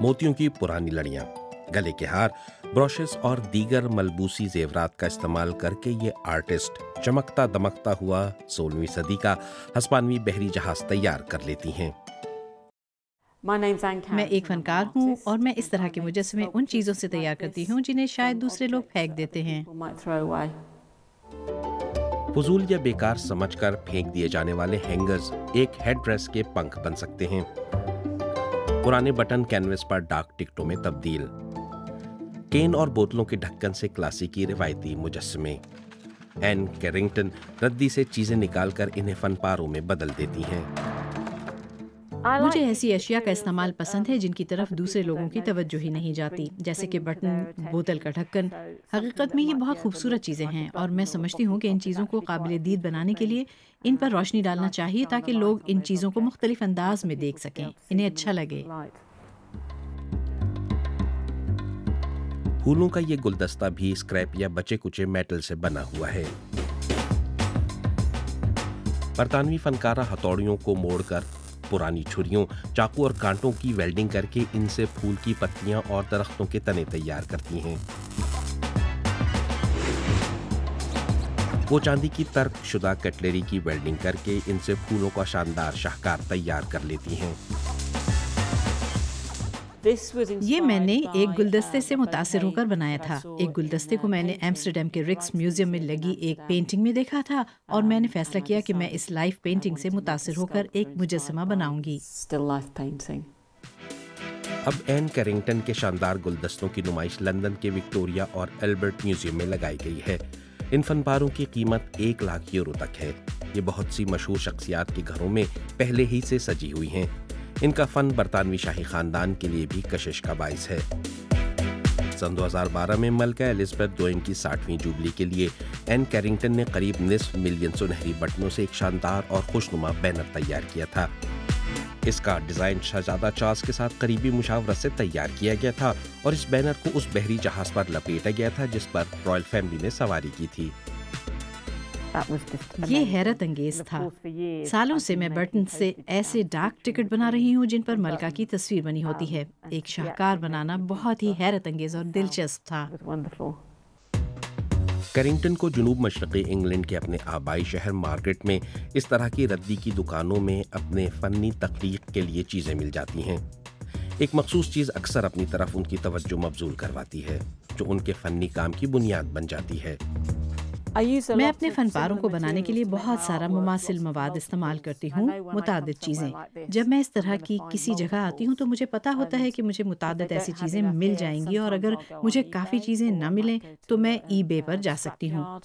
मोतियों की पुरानी लड़ियाँ, गले के हार, ब्रोशेस और दीगर मलबूसी जेवरात का इस्तेमाल करके ये आर्टिस्ट चमकता दमकता हुआ 16वीं सदी का हस्पानवी बहरी जहाज तैयार कर लेती हैं। मैं एक फनकार हूँ और मैं इस तरह के मुजस्समे उन चीज़ों से तैयार करती हूँ जिन्हें शायद दूसरे लोग फेंक देते हैं। फजूल या बेकार समझकर फेंक दिए जाने वाले हैंगर्स एक हेड ड्रेस के पंख बन सकते हैं। पुराने बटन कैनवस पर डाक टिकटों में तब्दील, केन और बोतलों के ढक्कन से क्लासिकी रिवायती मुजस्समे। एन कैरिंगटन रद्दी से चीजें निकालकर इन्हें फनपारों में बदल देती हैं। मुझे ऐसी अशिया का इस्तेमाल पसंद है जिनकी तरफ दूसरे लोगों की तवज्जो ही नहीं जाती, जैसे कि बटन, बोतल का ढक्कन। हकीकत में ये बहुत खूबसूरत चीज़ें हैं और मैं समझती हूँ कि इन चीज़ों को काबिल दीद बनाने के लिए इन पर रोशनी डालना चाहिए ताकि लोग इन चीज़ों को मुख्तलिफ अंदाज में देख सकें, इन्हें अच्छा लगे। फूलों का ये गुलदस्ता भी स्क्रैप या बचे कुचे मेटल से बना हुआ है। बरतानवी फनकारा हथौड़ियों को मोड़कर पुरानी छुरियों, चाकू और कांटों की वेल्डिंग करके इनसे फूल की पत्तियां और दरख्तों के तने तैयार करती हैं। वो चांदी की तर्क शुदा कटलरी की वेल्डिंग करके इनसे फूलों का शानदार शाहकार तैयार कर लेती हैं। ये मैंने एक गुलदस्ते से मुतासिर होकर बनाया था। एक गुलदस्ते को मैंने एम्स्टर्डम के रिक्स म्यूजियम में लगी एक पेंटिंग में देखा था और मैंने फैसला किया कि मैं इस लाइव पेंटिंग से मुतासिर होकर एक मुजस्समा बनाऊंगी। अब एन कैरिंगटन के शानदार गुलदस्तों की नुमाइश लंदन के विक्टोरिया और एल्बर्ट म्यूजियम में लगाई गई है। इन फनपारों की कीमत 1 लाख यूरो तक है। ये बहुत सी मशहूर शख्सियात के घरों में पहले ही से सजी हुई हैं। इनका फन बरतानवी शाही खानदान के लिए भी कशिश का बाइस है। सन 2012 में मलका एलिज़ाबेथ II की 60वीं जुबली के लिए एन कैरिंगटन ने करीब निस्फ मिलियन सुनहरी बटनों से एक शानदार और खुशनुमा बैनर तैयार किया था। इसका डिजाइन शहजादा चार्ल्स के साथ करीबी मुशावरत से तैयार किया गया था और इस बैनर को उस बहरी जहाज पर लपेटा गया था जिस पर रॉयल फैमिली ने सवारी की थी। ये हैरत अंगेज था। सालों से मैं बटन से ऐसे डाक टिकट बना रही हूँ जिन पर मलका की तस्वीर बनी होती है। एक शाहकार बनाना बहुत ही हैरत अंगेज और दिलचस्प था। कैरिंगटन को जनूब मशरक़ी इंग्लैंड के अपने आबाई शहर मार्गरेट में इस तरह की रद्दी की दुकानों में अपने फ़न्नी तख्लीक के लिए चीज़ें मिल जाती हैं। एक मखसूस चीज़ अक्सर अपनी तरफ उनकी तवज्जो मबजूल करवाती है, जो उनके फ़न्नी काम की बुनियाद बन जाती है। मैं अपने फनपारों को बनाने के लिए बहुत सारा मुमासिल मवाद इस्तेमाल करती हूँ, मुतादिद चीज़ें। जब मैं इस तरह की किसी जगह आती हूँ तो मुझे पता होता है कि मुझे मुतादिद ऐसी चीज़ें मिल जाएंगी और अगर मुझे काफ़ी चीज़ें न मिलें तो मैं eBay पर जा सकती हूँ।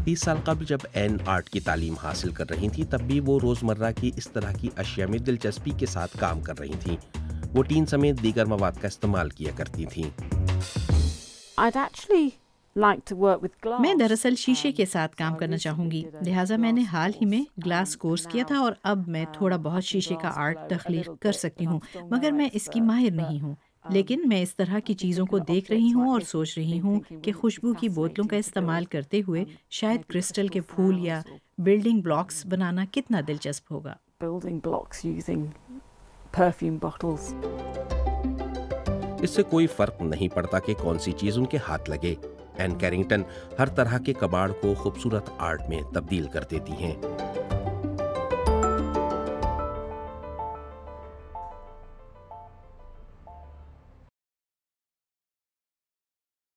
30 साल कबल जब एन आर्ट की तालीम हासिल कर रही थी तब भी वो रोज़मर्रा की इस तरह की अशिया में दिलचस्पी के साथ काम कर रही थी। वो टीन समेत दीगर मवाद का इस्तेमाल किया करती थीं। मैं दरअसल शीशे के साथ काम करना चाहूँगी, लिहाजा मैंने हाल ही में ग्लास कोर्स किया था और अब मैं थोड़ा बहुत शीशे का आर्ट तख्लीक कर सकती हूँ, मगर मैं इसकी माहिर नहीं हूँ। लेकिन मैं इस तरह की चीज़ों को देख रही हूँ और सोच रही हूँ कि खुशबू की बोतलों का इस्तेमाल करते हुए शायद क्रिस्टल के फूल या बिल्डिंग ब्लॉक्स बनाना कितना दिलचस्प होगा। इससे कोई फर्क नहीं पड़ता कि कौन सी चीज उनके हाथ लगे। एन कैरिंगटन हर तरह के कबाड़ को खूबसूरत आर्ट में तब्दील कर देती हैं।